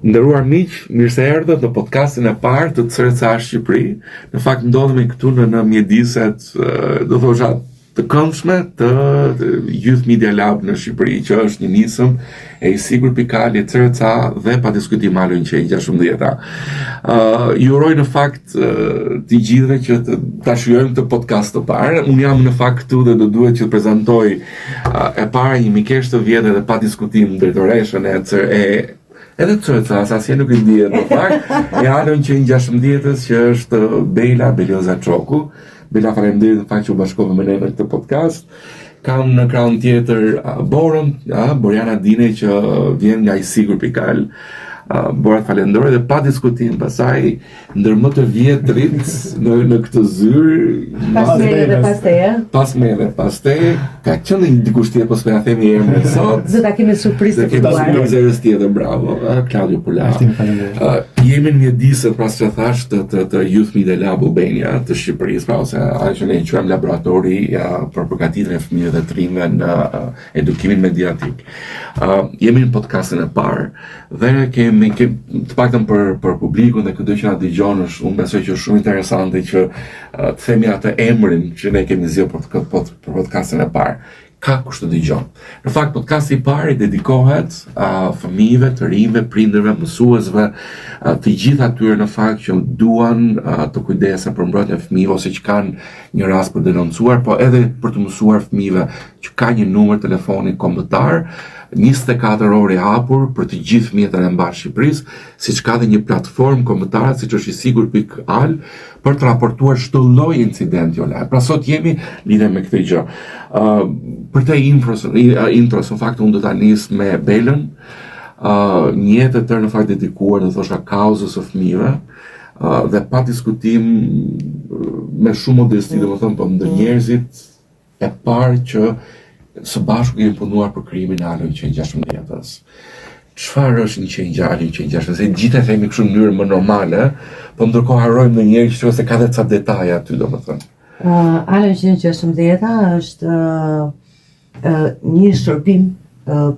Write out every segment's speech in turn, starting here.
Nderuar miq, mirë se erdhët në podcastin e parë të CRCA Shqipëri. Në fakt ndodhemi këtu në mjediset, do thosha, të këndshme të Youth Media Lab në Shqipëri, që është një nisëm e i sigurt pikali CRCA dhe pa diskutim Alo 116. Ju uroj në fakt të gjithëve që ta shijojmë këtë podcast të parë. Unë jam në fakt këtu dhe do duhet që të prezantoj e para një mikesh të vjetër dhe pa diskutim drejtoreshën edhe të CRCA, asje nuk i ndihet në fakt, e Alo 116 që është Bela Belioza Çoku. Bela, faleminderit në fakt që u bashkove me ne në këtë podcast. Kam në krahun tjetër Borën, Borjana Dine që vjen nga i sigur pikal. Borat falenderoj dhe pa diskutim pasaj ndër më të vjetrit në këtë zyrë pas mere dhe pasteje ka qenë një dikush tjetër, po s'po ja themi emrin sot. Zë ta kemi surprizë të ftuar. Surprizë tjetër, bravo. Claudio Polar. Jemi në mjediset, pra që thash, të Youth Media Lab Albania të Shqipërisë, pra ose ajo që ne quajmë laboratori për përgatitjen e fëmijëve dhe të rinjve në edukimin mediatik. Jemi në podcastin e parë dhe kemi të paktën për publikun dhe këtë që na dëgjon, unë besoj që është shumë interesante që të themi atë emrin që ne kemi zgjedhur për podcastin e parë. Ka kush të dëgjon. Në fakt, podcasti i parë i dedikohet fëmijëve, të rinjve, prindërve, mësuesve, të gjithë atyre në fakt që duan të kujdesen për mbrojtjen e fëmijëve ose që kanë një rast për denoncuar, po edhe për të mësuar fëmijëve që ka një numër telefoni kombëtar 24 orë i hapur për të gjithë fëmijët e mbar Shqipërisë, siç ka dhe një platformë kombëtare siç është i sigur.al për të raportuar çdo lloj incidenti online. Pra sot jemi lidhur me këtë gjë. Për të intros, në fakt unë do ta nis me Belën, një jetë e tërë në fakt dedikuar, do thosha, kauzës së fëmijëve, dhe pa diskutim me shumë modesti, domethënë, po ndër njerëzit e parë që së bashku kemi punuar për krijimin e Alo 116. Çfarë është 116? Se gjithë e themi kështu në mënyrë më normale, po ndërkohë harrojmë ndonjëherë që ose ka dhe ca detaje aty, domethënë. Alo 116 është një shërbim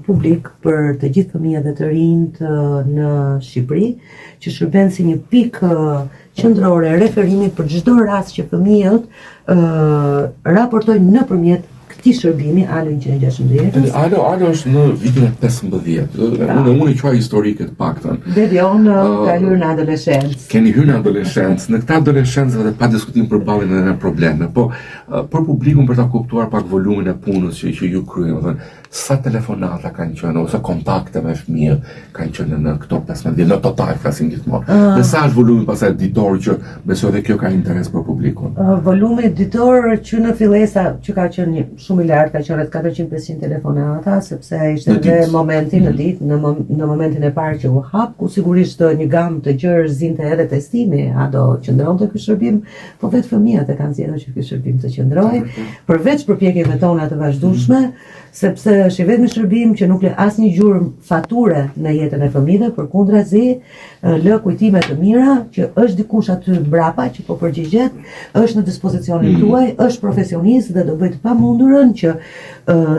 publik për të gjithë fëmijët dhe të rinjt në Shqipëri, që shërben si një pikë qendrore referimit për çdo rast që fëmijët raportojnë nëpërmjet këtij shërbimi Alo 116. Alo është në vitin e 15. Unë i quaj historike të paktën. Dedion ka hyrë në adoleshencë. Keni hyrë në adoleshencë. Në këtë adoleshencë dhe pa diskutim përballen edhe probleme, po për publikun për ta kuptuar pak volumin e punës që ju kryeni, sa telefonata kanë qenë ose kontakte me fëmijët kanë qenë në këto 15 ditë, në total flasim gjithmonë. Dhe sa është volumi pastaj ditor që besoj edhe kjo ka interes për publikun. Volumi ditor që në fillesa që ka qenë shumë i lartë, ka qenë rreth 400-500 telefonata, sepse ishte edhe momenti në ditë, në momentin e parë që u hap, ku sigurisht një gamë të gjerë zinte edhe testimi, a do qëndronte ky shërbim, po vetë fëmijët e kanë zgjedhur që ky shërbim të qëndrojë, përveç përpjekjeve tona të vazhdueshme, sepse është i vetmi shërbim që nuk lë asnjë gjurmë fature në jetën e fëmijëve, përkundrazi lë kujtime të mira që është dikush aty mbrapa që po përgjigjet, është në dispozicionin tuaj, është profesionist dhe do bëj të pamundurën që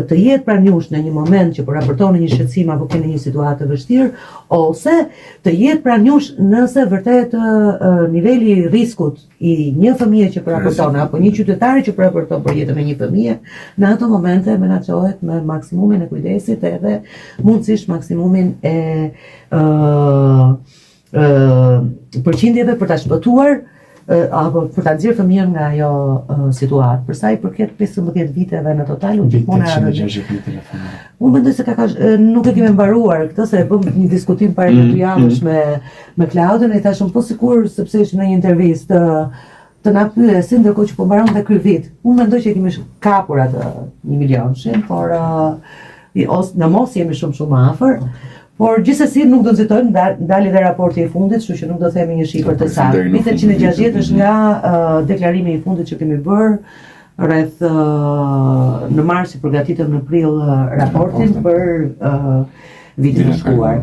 të jetë pranë jush në një moment që po raportoni një shqetësim apo keni një situatë të vështirë, ose të jetë pranë jush nëse vërtet niveli i riskut i një fëmije që po raporton apo një qytetari që po raporton për jetën e një fëmije, në ato momente menaxhohet me maksimumin e kujdesit edhe mundësisht maksimumin e përqindjeve për ta shpëtuar apo për ta nxjerrë fëmijën nga ajo situatë. Për sa i përket 15 viteve në total, unë gjithmonë unë mendoj se nuk e kemi mbaruar këtë, se e bëm një diskutim para 2 javësh me Claudën, e thashëm po sikur sepse ishte në një intervistë të na pyesin ndërkohë që po mbaronte ky vit. Unë mendoj që kemi kapur atë 1 milion, por në mos jemi shumë afër. Por gjithsesi nuk do nxitojmë, ndali dhe raporti i fundit, kështu që nuk do themi një shifër të saktë. Viti 160 është nga deklarimi i fundit që kemi bërë rreth në mars, i përgatitëm në prill raportin për vitin e shkuar.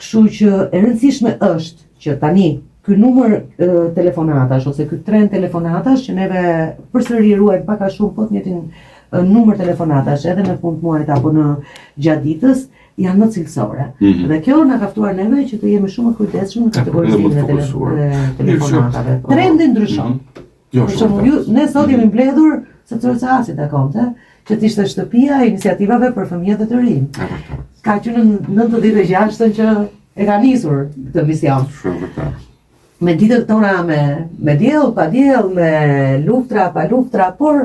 Kështu që e rëndësishme është që tani ky numër telefonatash ose ky trend telefonatash që neve përsëri ruajmë pak a shumë po të njëjtin numër telefonatash edhe në fund muajit apo në gjatë ditës, janë më cilësore. Dhe kjo na ka ftuar neve që të jemi shumë të kujdesshëm në kategorizimin e telefonatave. Trendi ndryshon. Për shembull, ne sot jemi mbledhur sepse Asit akonte që të ishte shtëpia e iniciativave për fëmijët e të rinj. Ka qenë në 96-ën që e ka nisur këtë mision. Me ditët tona me diell, pa diell, me luftra, pa luftra, por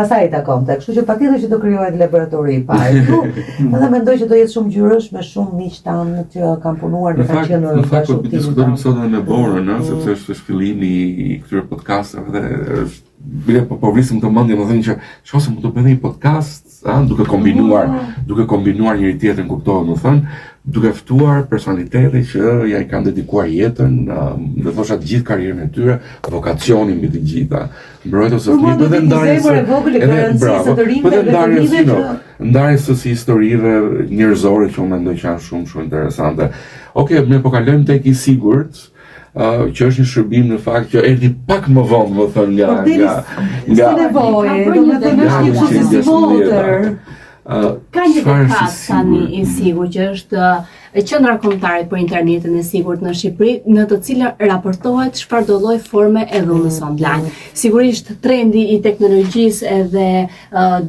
asaj i takonte. Kështu që patjetër që do krijohet laboratori i parë këtu. Edhe mendoj që do jetë shumë ngjyrësh me shumë miq tanë që kanë punuar dhe kanë qenë në fakt po diskutojmë sot edhe me Borën, sepse është fillimi i këtyre podcasteve dhe bile po vrisim të mendje, më thënë që shose mund të bëjmë një podcast, duke kombinuar njëri tjetrin, kuptohet, më thënë, duke ftuar personalitete që ja i kanë dedikuar jetën, dhe thosha të gjithë karrierën e tyre, vokacionin mbi të gjitha. Mbrojtës së fëmijëve dhe ndarjes së historive njerëzore që unë mendoj që janë shumë interesante. Okej, ne po kalojmë tek i sigurt, që është një shërbim në fakt që erdhi pak më vonë, më thënë nga nevojë, domethënë është një kështu si votër. Ka një bekat tani i sigurt që është qendra kombëtare për internetin e sigurt në Shqipëri, në të cilën raportohet çfarëdo lloj forme e dhunës online. Sigurisht trendi i teknologjisë edhe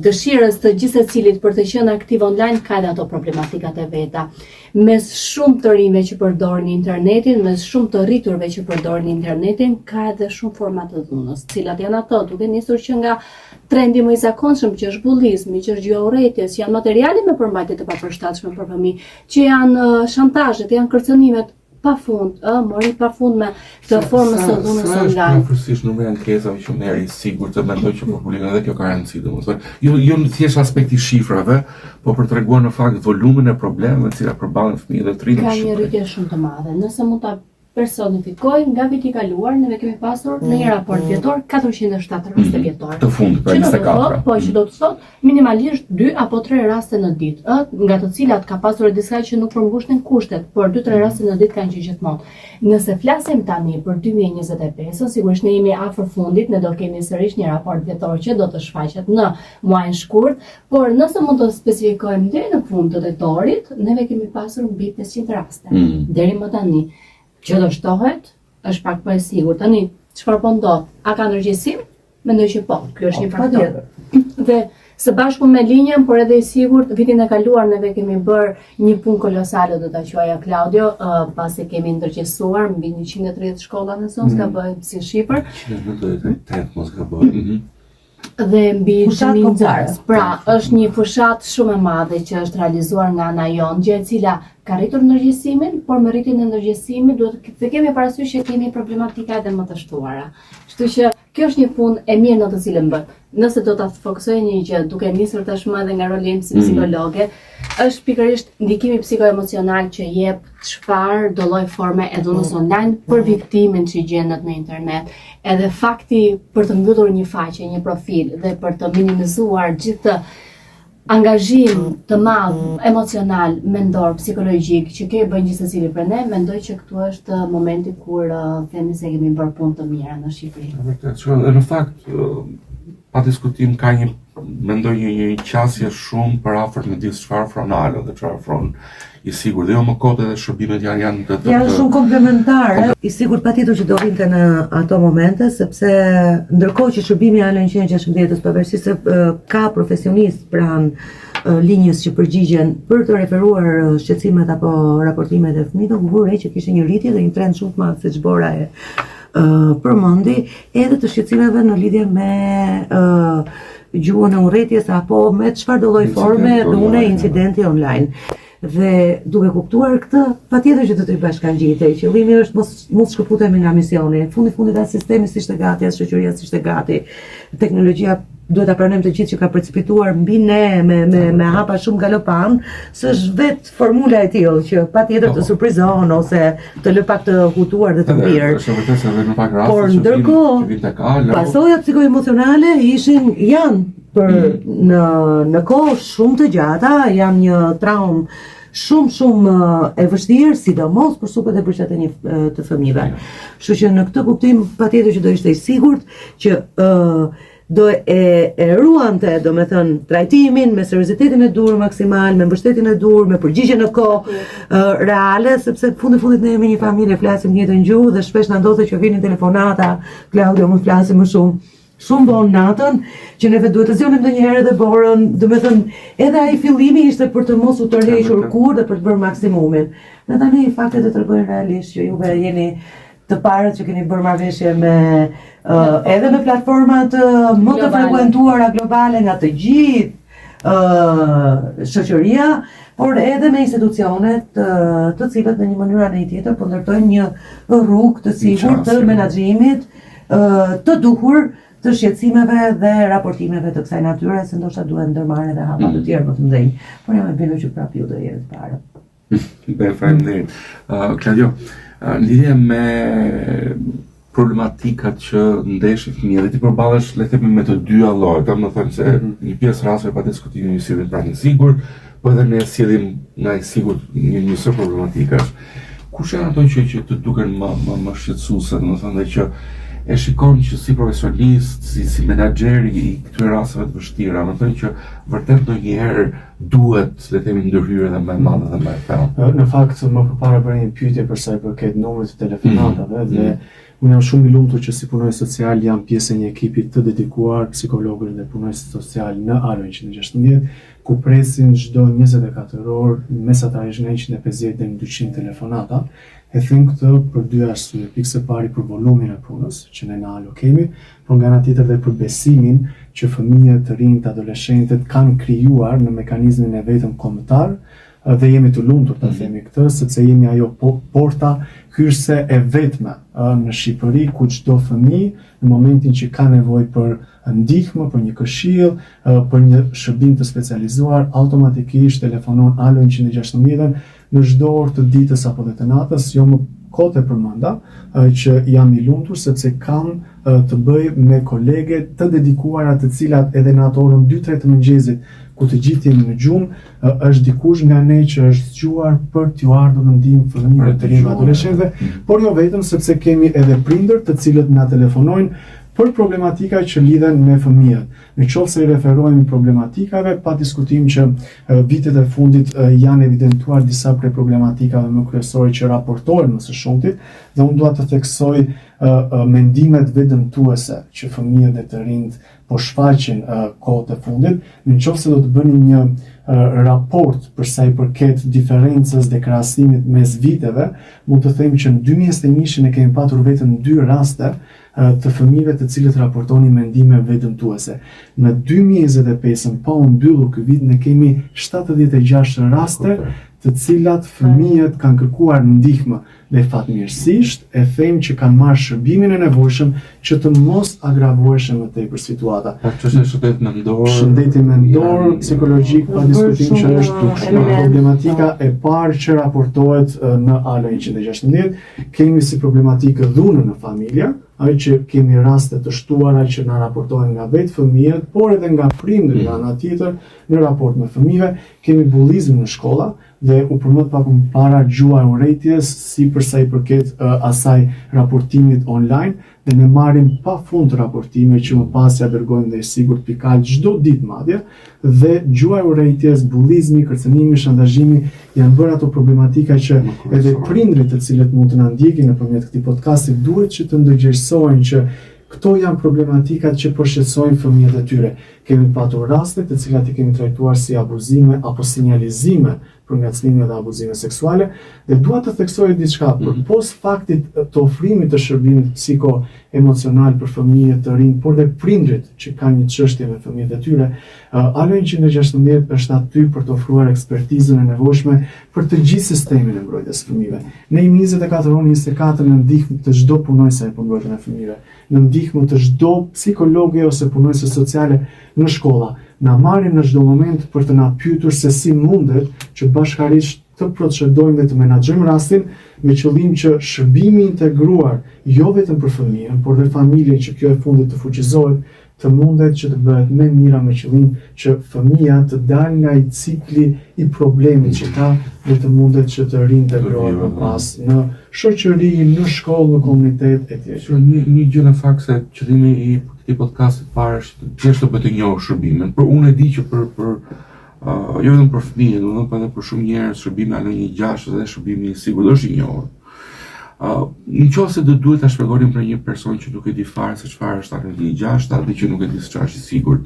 dëshirës të gjithë secilit për të qenë aktiv online ka edhe ato problematikat e veta. Mes shumë të rinjve që përdorin internetin, mes shumë të rriturve që përdorin internetin, ka edhe shumë forma të dhunës, cilat janë ato, duke nisur që nga trendi më i zakonshëm që është bullizmi, që është gjuaurrëtjes, që janë materiale me përmbajtje të papërshtatshme për fëmijë, që janë shantazhet, janë kërcënimet pafund, mori pafundme të formës së dhunës online. Përfërsisht numri ankesave që më eri sigurt të mendoj që popullimi edhe kjo ka rëndësi, domethënë, jo në thjesht aspekti shifrave, po për treguar në fakt volumin e problemeve të cilat përballen fëmijët dhe të rinjtë. Ka një rritje shumë të madhe. Nëse mund ta personifikoj, nga viti i kaluar neve kemi pasur në një raport vjetor 407 raste vjetore. Të fundit, pra 24. Po që do të thotë minimalisht 2 apo 3 raste në ditë, nga të cilat ka pasur diçka që nuk përmbushnin kushtet, por 2-3 raste në ditë kanë qenë gjithmonë. Nëse flasim tani për 2025, sigurisht ne jemi afër fundit, ne do kemi sërish një raport vjetor që do të shfaqet në muajin shkurt, por nëse mund të specifikojmë deri në fund të tetorit, neve kemi pasur mbi 500 raste deri më tani. Që do shtohet, është pak për e sigur. Tani, çfarë po ndodh? A ka ndërgjegjësim? Mendoj që po, kjo është një faktor. Dhe së bashku me linjën, por edhe i sigurt, vitin e kaluar neve kemi bërë një punë kolosale, do ta quaja Claudio, pasi kemi ndërgjegjësuar mbi 130 shkolla në zonë, s'ka bëjë si Shqipër. 198 mos ka bërë. Dhe mbi pra është një fushat shumë e madhe që është realizuar nga ana jonë, gjë e cila ka rritur ndërgjegjësimin, por me rritjen e ndërgjegjësimit duhet të kemi parasysh që kemi problematika edhe më të shtuara. Kështu që kjo është një punë e mirë në të cilën bën. Nëse do ta fokusoj një gjë, duke nisur tashmë edhe nga roli im si psikologe, është pikërisht ndikimi psikoemocional që jep çfarë do lloj forme e dhunës online për viktimin që gjendet në internet. Edhe fakti për të mbyllur një faqe, një profil dhe për të minimizuar gjithë angazhim të madh emocional, mendor, psikologjik që ke bën gjithë secili për ne, mendoj që këtu është momenti kur themi se kemi bërë punë të mira në Shqipëri. Vërtet, në fakt pa diskutim ka mendoj një qasje shumë për afër me disë çfarë ofron Alo dhe çfarë ofron i sigurt. Dhe jo më kot edhe shërbimet janë shumë komplementare. I sigurt patjetër që do vinte në ato momente, sepse ndërkohë që shërbimi Alo 116 pavarësisht se ka profesionistë pranë linjës që përgjigjen për të referuar shqetësimet apo raportimet e fëmijëve, u vure që kishte një rritje dhe një trend shumë të madh, siç Bora e përmendi, edhe të shqetësimeve në lidhje me gjuhën e urrëties apo me çfarëdo lloj forme dhune incidenti online. Dhe duke kuptuar këtë, patjetër që do të bashkangjitej. Qëllimi është mos shkëputemi nga misioni. Fundit as sistemi s'ishte gati, as shoqëria s'ishte gati. Teknologjia duhet ta pranojmë të gjithë që ka precipituar mbi ne me hapa shumë galopan, s'është vetë formula e tillë që patjetër të surprizon ose të lë pak të hutuar dhe të mbirë. Por ndërkohë, pasojat psikoemocionale janë për në kohë shumë të gjata, janë një traumë shumë e vështirë, sidomos për supet e përqatën të fëmijëve. Kështu që në këtë kuptim patjetër që do ishte i sigurt që do e ruante, do me thënë, trajtimin me seriozitetin e dur maksimal, me mbështetjen e dur, me përgjigje në kohë reale, sepse fundit ne jemi një familje, flasim njëjtën gjuhë dhe shpesh na ndodhet që vinin telefonata, Claudio mund flasim më shumë vonë natën, që neve duhet të zgjonim ndonjëherë dhe borën, do me thënë, edhe ai fillimi ishte për të mos u tërhequr kurrë dhe për të bërë maksimumin. Dhe tani faktet e tregojnë realisht që juve jeni të parët që keni bërë marrëveshje me edhe me platformat më të frekuentuara globale nga të gjithë shoqëria, por edhe me institucionet të cilët në një mënyrë apo tjetër po ndërtojnë një rrugë të sigurt të menaxhimit të duhur të shqetësimeve dhe raportimeve të kësaj natyre, se ndoshta duhet ndërmarrë edhe hapa të tjerë më të mëdhenj. Por jam e bindur që prapë ju do jeni të parë. Faleminderit. Claudio, lidhje me problematikat që ndeshin fëmijët, dhe ti përballesh le të themi me të dyja llojet, domethënë se një pjesë rasteve pa diskutimin ju sillen pra një sigur, po edhe ne sillim nga i sigurt një njësër problematikash. Kush janë ato që të duken më shqetësuese, domethënë që e shikon që si profesionist, si menaxher i këtyre rasteve të vështira, më thënë që vërtet ndonjëherë duhet, le të themi, ndërhyrje edhe më e madhe dhe më e thellë. Në fakt, më përpara bëra një pyetje për sa i përket numrit të telefonatave dhe unë jam shumë i lumtur që si punonjës social jam pjesë e një ekipi të dedikuar psikologëve dhe punonjës social në Alo 116, ku presin çdo 24 orë mesatarisht nga 150 deri në 200 telefonata. E them këtë për dy arsye. Pikë së pari për volumin e punës që ne në Alo kemi, por nga ana tjetër edhe për besimin që fëmijët, të rinjt, adoleshentët kanë krijuar në mekanizmin e vetëm kombëtar, dhe jemi të lumtur ta themi këtë, sepse jemi ajo porta hyrëse e vetme në Shqipëri ku çdo fëmijë në momentin që ka nevojë për ndihmë, për një këshill, për një shërbim të specializuar, automatikisht telefonon Alo 116 në çdo orë të ditës apo dhe të natës. Jo më kot e përmenda që jam i lumtur sepse kam të bëj me kolege të dedikuara të cilat edhe në atë orën 2-3 të mëngjesit ku të gjithë jemi në gjumë, është dikush nga ne që është zgjuar për t'ju ardhur në ndihmë fëmijëve të rinj adoleshentëve, por jo vetëm, sepse kemi edhe prindër të cilët na telefonojnë për problematika që lidhen me fëmijët. Në qoftë se i referohemi problematikave, pa diskutim që vitet e fundit janë evidentuar disa prej problematikave më kryesore që raportohen më së shumti, dhe unë dua të theksoj mendimet vetëdëmtuese që fëmijët dhe të rinjt po shfaqin kohët e fundit. Në qoftë se do të bëni një raport për sa i përket diferencës dhe krahasimit mes viteve, mund të them që në 2021 ne kemi patur vetëm 2 raste të fëmijëve të cilët raportonin mendime vetëdëmtuese. Në 2025, pa u mbyllur ky vit, ne kemi 76 raste të cilat fëmijët kanë kërkuar ndihmë dhe fatmirësisht e them që kanë marrë shërbimin e nevojshëm që të mos agravoheshin më tepër situata. Çështja e shëndetit mendor, shëndeti mendor, psikologjik, pa diskutim që është problematika e parë që raportohet në Alo 116. Kemi si problematikë dhunën në familje, ai që kemi raste të shtuara që na raportohen nga vetë fëmijët, por edhe nga prindërit nga ana tjetër në raport me fëmijëve. Kemi bullizëm në shkolla dhe u përmend pak më para gjua e urrejtjes si përsa i përket asaj raportimit online, dhe ne marrim pafund raportime që më pas ja dërgojnë dhe sigurt pikal çdo ditë madje, dhe gjua e urrejtjes, bullizmi, kërcënimi, shantazhimi janë bërë ato problematika që edhe prindrit të cilët mund të na ndjekin nëpërmjet këtij podcasti duhet që të ndërgjegjësojnë që këto janë problematikat që po shqetësojnë fëmijët e tyre. Kemi patur raste të cilat i kemi trajtuar si abuzime apo sinjalizime për ngacmime dhe abuzime seksuale, dhe dua të theksoj diçka përpos faktit të ofrimit të shërbimit psikoemocional për fëmijët të rinj, por dhe prindrit që kanë një çështje me fëmijët e tyre. Alo 116 është aty për të ofruar ekspertizën e nevojshme për të gjithë sistemin e mbrojtjes së fëmijëve. Ne jemi 24 orë 24 në ndihmë të çdo punonjëse për mbrojtjen e fëmijëve, në ndihmë të çdo psikologe ose punonjëse sociale në shkolla. Na marrin në çdo moment për të na pyetur se si mundet që bashkërisht të procedojmë dhe të menaxhojmë rastin me qëllim që shërbimi integruar jo vetëm për fëmijën, por dhe familjen që kjo e fundit të fuqizohet, të mundet që të bëhet më mira me qëllim që fëmia të dalë nga i cikli i problemit që ka dhe të mundet që të reintegrohet më pas në shoqëri, në shkollë, në komunitet etj. Një gjë në fakt se qëllimi i këtij podcastit parë është thjesht të bëj të njohur shërbimin, por unë e di që për jo vetëm për fëmijët, domethënë por edhe për shumë njerëz shërbimi A116 dhe shërbimi i sigurt është i njohur. Nëse do duhet ta shpjegonim për një person që nuk e di fare se çfarë është A116, atë që nuk e di se çfarë është i sigurt,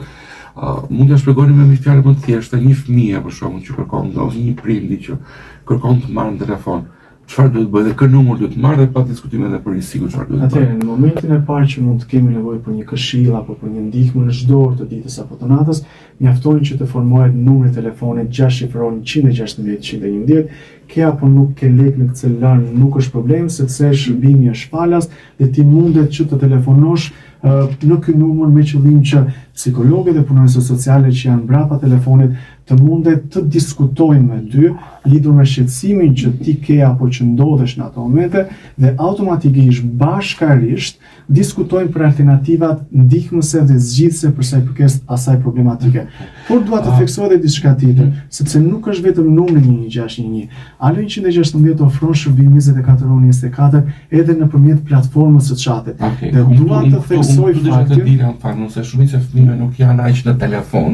mund ta shpjegonim me fjalë më të thjeshta, një fëmijë për shembull që kërkon ose një prindi që kërkon të marrë në telefon, çfarë duhet bëjë dhe kë numër duhet marrë dhe pa diskutim edhe për risiku çfarë duhet bëjë. Atëherë, në momentin e parë që mund të kemi nevojë për një këshill apo për një ndihmë në çdo orë të ditës apo të natës, mjafton që të formohet numri i telefonit 6 shifror 116 ke apo nuk ke lek në këtë celular nuk është problem, sepse shërbimi është falas dhe ti mundet që të telefonosh në ky numër me qëllim që psikologët dhe punonësit sociale që janë brapa telefonit të mundet të diskutojnë me ty lidhur me shqetësimin që ti ke apo që ndodhesh në ato momente dhe automatikisht bashkarisht diskutojnë për alternativat ndihmëse dhe zgjidhëse për sa i përket asaj problematike. Por dua të theksoj edhe diçka tjetër, sepse nuk është vetëm numri 1611. A116 ofron shërbim 24 orë 24 edhe nëpërmjet platformës së chatit. Dhe dua të theksoj faktin se shumica e fëmijëve nuk janë aq në telefon,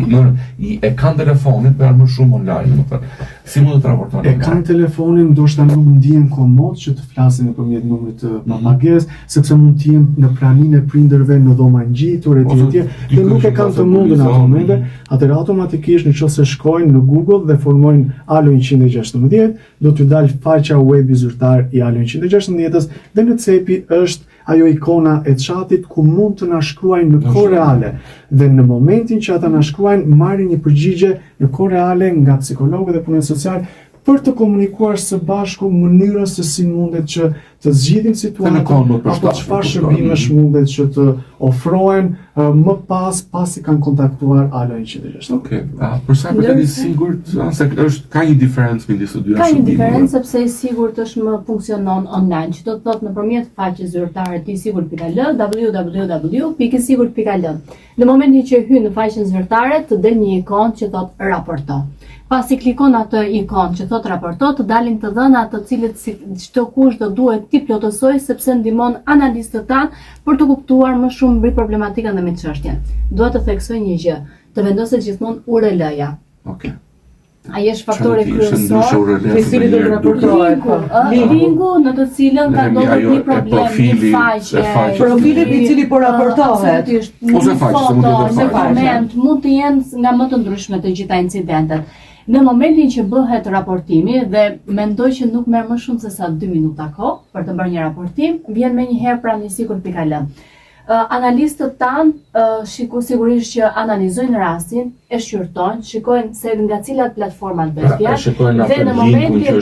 e kanë telefonin, por janë më shumë online, domethënë. Si mund të raportojnë? E kanë telefonin, ndoshta nuk ndihen komod që të flasin nëpërmjet numrit të pagesë, sepse mund të jenë në praninë e prindërve në dhoma ngjitur etj. Dhe nuk e kanë të mundur në ato momente, atëherë automatikisht nëse shkojnë në Google dhe formojnë A116, do t'ju dalë faqja web i zyrtar i A116-s dhe në cepi është ajo ikona e chatit ku mund të na shkruajnë në kohë reale dhe në momentin që ata na shkruajnë marrin një përgjigje në kohë reale nga psikologët dhe punonësit social për të komunikuar së bashku mënyrën se si mundet që të zgjidhin situatën apo çfarë shërbimesh mundet që të ofrohen më pasi kanë kontaktuar A116. Okej. Për sa i përket i sigurt, ka një diferencë midis të dyja shërbimeve. Ka një diferencë sepse i sigurt është më funksionon online, që do të thotë nëpërmjet faqes zyrtare të isigurt.al, www.isigurt.al. Në momentin që hyn në faqen zyrtare, të del një ikon që thotë raporto. Pasi klikon atë ikon që thot raporto, të dalin të dhëna të cilët çdo kush do duhet ti plotësoj sepse ndihmon analistët tanë për të kuptuar më shumë mbi problematikën dhe mbi çështjen. Dua të theksoj një gjë, të vendoset gjithmonë URL-ja. Okej. Ai është faktori kryesor i cili do të raportohet. Linku në të cilën ka ndodhur një problem, një faqe, profili i cili po raportohet. Ose faqe, mund të jenë nga më të ndryshme të gjitha incidentet. Në momentin që bëhet raportimi dhe mendoj që nuk merr më shumë se sa 2 minuta kohë për të bërë një raportim, vjen menjëherë pranë isigurt.al. Analistët tanë sigurisht që analizojnë rastin, e shqyrtojnë, shikojnë se nga cilat platformat bëhet fjalë dhe në momentin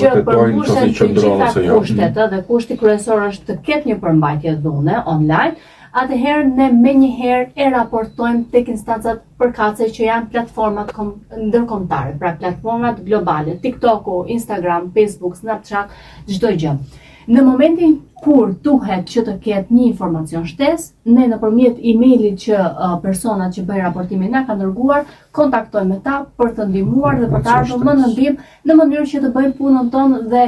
që përmbushen të gjitha kushtet dhe kushti kryesor është të ketë një përmbajtje dhune online, atëherë ne menjëherë e raportojmë tek instancat përkatëse që janë platformat ndërkombëtare, pra platformat globale, TikToku, Instagram, Facebook, Snapchat, çdo gjë. Në momentin kur duhet që të ketë një informacion shtesë, ne nëpërmjet emailit që personat që bëjnë raportimin na kanë dërguar, kontaktojmë me ta për të ndihmuar dhe për të ardhur më në ndihmë në mënyrë që të bëjmë punën tonë dhe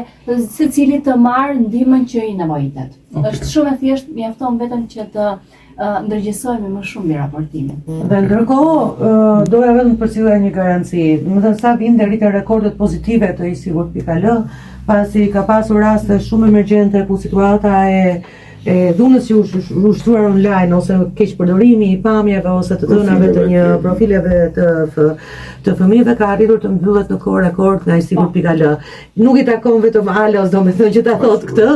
secili të marrë ndihmën që i nevojitet. Është shumë e thjeshtë, mjafton vetëm që të ndërgjegjësohemi më shumë mbi raportimin. Dhe ndërkohë doja vetëm të përcjellja një garanci. Domethënë sa vjen deri te rekordet pozitive të isigurt.al, pasi ka pasur raste shumë emergjente ku situata e dhunës që u shtruar online ose keqpërdorimi i pamjeve ose të dhënave të një profileve të fëmijëve ka arritur të mbyllet në kohë rekord nga isigurt.al. Nuk i takon vetëm Alos, domethënë që ta thotë këtë,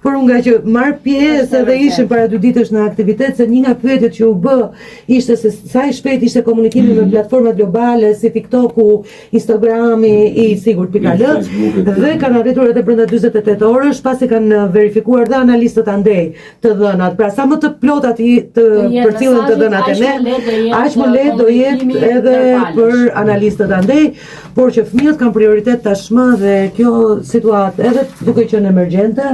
por unë nga që marr pjesë dhe ishim para 2 ditësh në aktivitet, se një nga pyetjet që u bë ishte se sa i shpejt ishte komunikimi me platformat globale si TikToku, Instagrami i isigurt.al dhe kanë arritur edhe brenda 48 orësh pasi kanë verifikuar dhe analistët andej të dhënat. Pra sa më të plotat të përcillen të dhënat e ne, aq më lehtë do jetë edhe për analistët andej, por që fëmijët kanë prioritet tashmë dhe kjo situatë edhe duke qenë emergjente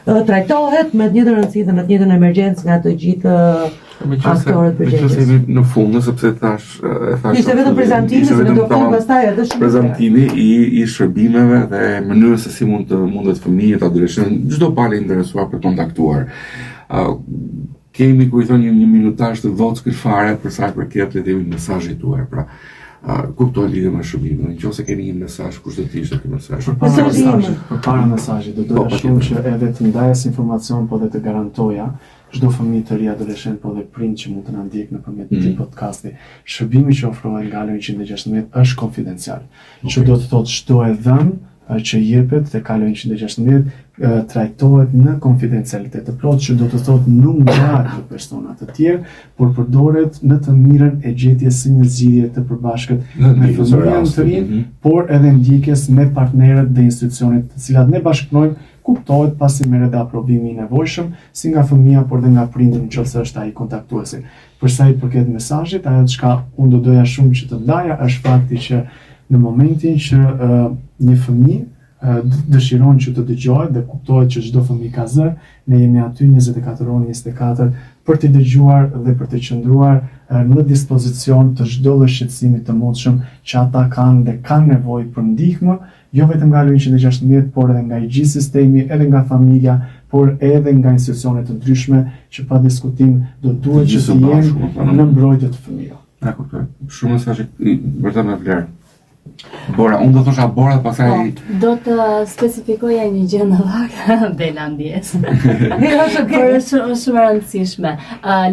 trajtohet me të njëjtën rëndësi dhe me të njëjtën emergjencë nga të gjithë aktorët përgjegjës. Në fund, sepse thash ishte vetëm prezantimi, se do të pastaj edhe shumë prezantimi i shërbimeve dhe mënyrës se si mundet fëmijët, adoleshentët, çdo palë interesuar për kontaktuar. kemi ku I thonë një minutazh të vockët fare për sa I përket le të themi mesazhit tuaj. Pra, kuptoj lidhje me shërbimin. Nëse keni një mesazh, kush do të ishte ky mesazh? Përpara mesazhit, do doja shumë që edhe të ndajes informacion, po dhe të garantoja çdo fëmijë të ri adoleshent, po dhe prind që mund të na ndjek nëpërmjet këtij podcasti. Shërbimi që ofrohet nga Alo 116 është konfidencial. Që do të thotë çdo e dhënë që jepet tek Alo 116 trajtohet në konfidencialitet të plotë, që do të thotë nuk ngahet në persona të tjerë, por përdoret në të mirën e gjetjes së një zgjidhje të përbashkët me fëmijën të rinj, por edhe ndjekjes me partnerët dhe institucionet të cilat ne bashkëpunojmë, kuptohet pasi merret dhe aprovimi I nevojshëm si nga fëmia por dhe nga prindi nëse është ai kontaktuesi. Për sa I përket mesazhit, ajo çka unë do doja shumë që të ndaja është fakti që në momentin që një fëmijë dëshiron që të dëgjohet dhe kuptohet që çdo fëmijë ka zë, ne jemi aty 24 orë 24 për të dëgjuar dhe për të qëndruar në dispozicion të çdo lloj shqetësimi të mundshëm që ata kanë dhe kanë nevojë për ndihmë, jo vetëm nga Alo 116, por edhe nga I gjithë sistemi, edhe nga familja, por edhe nga institucione të ndryshme që pa diskutim do duhet që të jenë në mbrojtje të fëmijëve. Ja kuptoj. Shumë mesazhe vërtet me vlerë. Bora, unë do thosha Bora, pastaj do të specifikoja një gjë në vakt Bela ndjes. Por është shumë e rëndësishme.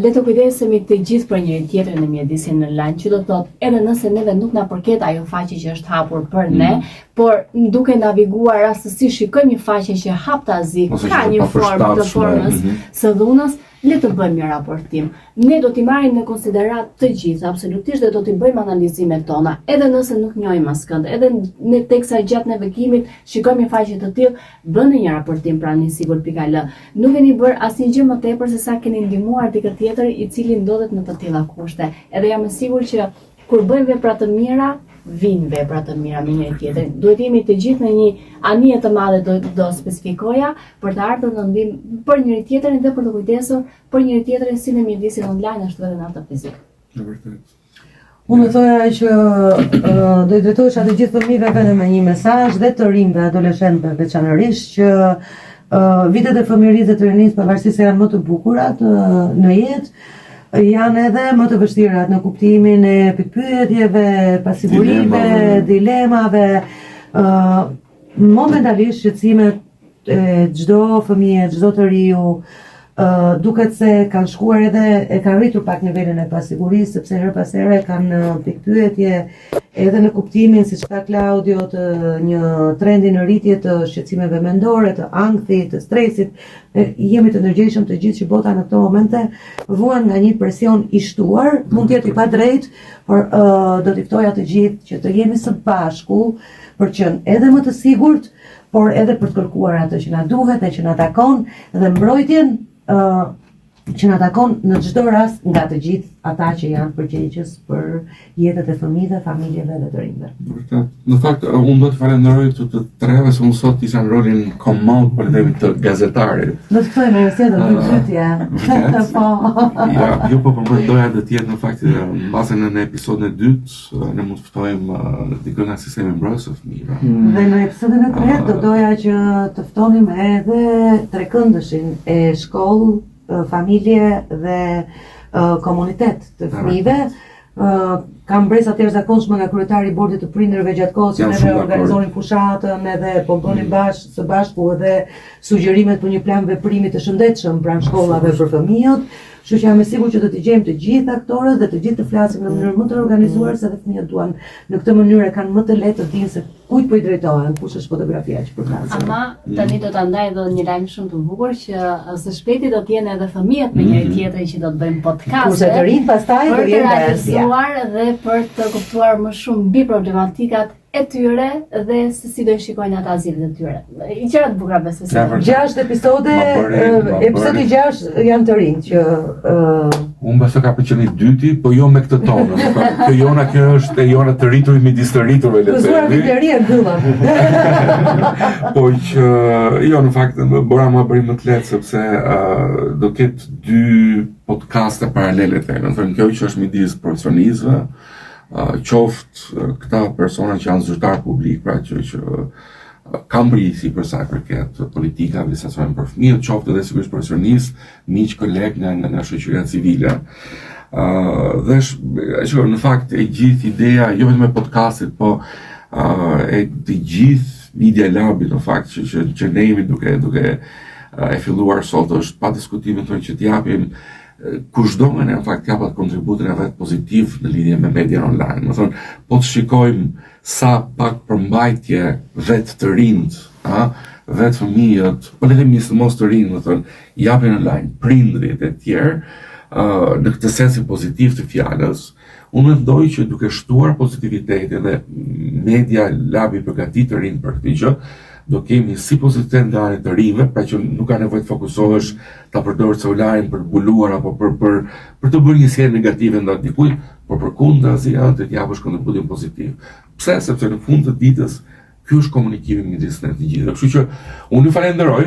Le të kujdesemi të gjithë për njëri tjetrin në mjedisin në lajm, që do të thotë edhe nëse neve nuk na përket ajo faqe që është hapur për ne, por duke naviguar rastësisht shikojmë një faqe që hap tazi, ka një formë të formës së dhunës, le të bëjmë një raportim. Ne do t'i marrim në konsiderat të gjithë, absolutisht, dhe do t'i bëjmë analizimet tona, edhe nëse nuk njohim askënd, edhe ne teksa gjatë nevojimit shikojmë një faqe të tillë, bëni një raportim pra në sigur.al. Nuk keni bërë asnjë gjë më tepër se sa keni ndihmuar dikë tjetër I cili ndodhet në të tilla kushte. Edhe jam e sigurt që kur bëjmë vepra të mira, vinë vepra të mira me njëri tjetrin. Duhet jemi të gjithë në një anije të madhe do specifikoja për të ardhur në ndihmë për njëri tjetrin dhe për të kujdesur për njëri tjetrin si në mjedisin online ashtu edhe në atë fizik. Në vërtet. Unë thoya që do I drejtohesha të gjithë fëmijëve vetëm me një mesazh dhe të rinjve, adoleshentëve veçanërisht që vitet e fëmijërisë dhe të rinisë pavarësisht se janë më të bukurat në jetë, janë edhe më të vështirat në kuptimin e pikpyetjeve, pasigurive, dilemave, momentalisht shqetësimet e çdo fëmije, çdo të riu, duket se kanë shkuar edhe e kanë rritur pak nivelin e pasigurisë, sepse her pas here kanë pikpyetje edhe në kuptimin, siç tha Claudio, të një trendi në rritje të shqetësimeve mendore, të ankthit, të stresit. Jemi të ndërgjegjshëm të gjithë që bota në këto momente vuan nga një presion I shtuar, mund të jetë I padrejtë, por do t'i ftoja të gjithë që të jemi së bashku për të qenë edhe më të sigurt, por edhe për të kërkuar atë që na duhet e që na takon dhe mbrojtjen që na takon në çdo rast nga të gjithë ata që janë përgjegjës për jetët e fëmijëve, familjeve dhe të rinjve. Vërtet. Në fakt, unë do të falenderoj të treve se unë sot isha në rolin komod për të të gazetarit. Do të thojmë se do të pyetje. Po. Ja, jo po përmendoja të tjetë në fakt mbase në episodin e dytë ne mund të ftojmë dikën nga sistemi mbrojtës së fëmijëve. Dhe në episodin e tretë do doja që të ftonim edhe trekëndëshin e shkollë, familje dhe komunitet të fëmijëve. Kam bresa të jashtëzakonshme nga kryetari I bordit të prindërve gjatë kohës që neve organizonin fushatën edhe po bënim së bashku edhe sugjerimet për një plan veprimi të shëndetshëm pranë shkollave për fëmijët. Kështu që jam e sigurt që do të gjejmë të gjithë aktorët dhe të gjithë të flasim në mënyrë më të organizuar se edhe fëmijët duan në këtë mënyrë kanë më të lehtë të dinë se kujt po I drejtohen, kush është fotografia që përplasin. Ama tani do ta ndaj edhe një lajm shumë të bukur që së shpejti do të jenë edhe fëmijët me njëri tjetrin që do të bëjmë podcast. Kurse të rinj pastaj do jenë realizuar dhe për të kuptuar më shumë mbi problematikat e tyre dhe se si do I shikojnë ata zgjidhjet e tyre. I gjëra të bukura besoj se 6 episode, episodi 6 janë të rinj që unë besoj ka pëlqen I dyti, po jo me këtë tonë. Kjo jona kjo është e jona të rriturit midis të rriturve le të themi. Gëzuar viteria gëlla. Po që jo në fakt Bora më bëri më të lehtë sepse do ketë 2 podcaste paralele të në thënë kjo që është midis profesionistëve, qoftë këta persona që janë zyrtar publik, pra që kam përgjegjësi për sa i përket politikave, legislacionit për fëmijët, qoftë edhe sigurisht profesionistë, miq, kolegë nga shoqëria civile. Dhe në fakt e gjithë ideja, jo vetëm e podcastit, po e të gjithë Media Labi në fakt që ne jemi duke e filluar sot është pa diskutimin tonë që t'japim kushdo nga ne në fakt japat kontributin e vetë pozitiv në lidhje me media online. Më thonë, po të shikojmë sa pak përmbajtje vetë të rinjt, vetë fëmijët, po le themi mos të rinj, më thonë, japin online, prindrit e tjerë, në këtë sensin pozitiv të fjalës, unë mendoj që duke shtuar pozitivitetin dhe Media Labi përgatit të rinj për këtë gjë, do kemi si pozitivitet nga anët të rinjve, pra që nuk ka nevojë të fokusohesh ta përdorësh celularin për të buluar apo për të bërë një sjerë negative ndaj dikujt, por përkundrazi të japësh kontributin pozitiv. Pse? Sepse në fund të ditës ky është komunikimi midis ne të gjithëve. Kështu që unë ju falenderoj.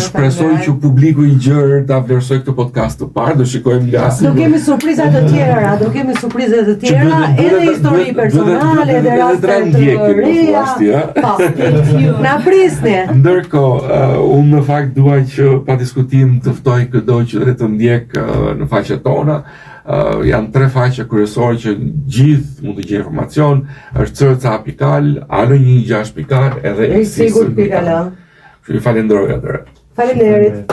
Shpresoj që publiku i gjerë ta vlerësoj këtë podcast të parë, do shikojmë nga do kemi surpriza të tjera, edhe histori personale, edhe raste të reja. Na prisni. Ndërkohë, unë në fakt dua që pa diskutim të ftoj çdo që të ndjek në faqet tona. Janë 3 faqe kryesore që gjithë mund të gjejë informacion, është CRCA.al, alo16.al edhe Sigurt.al. Ju falenderoj atëherë. Faleminderit.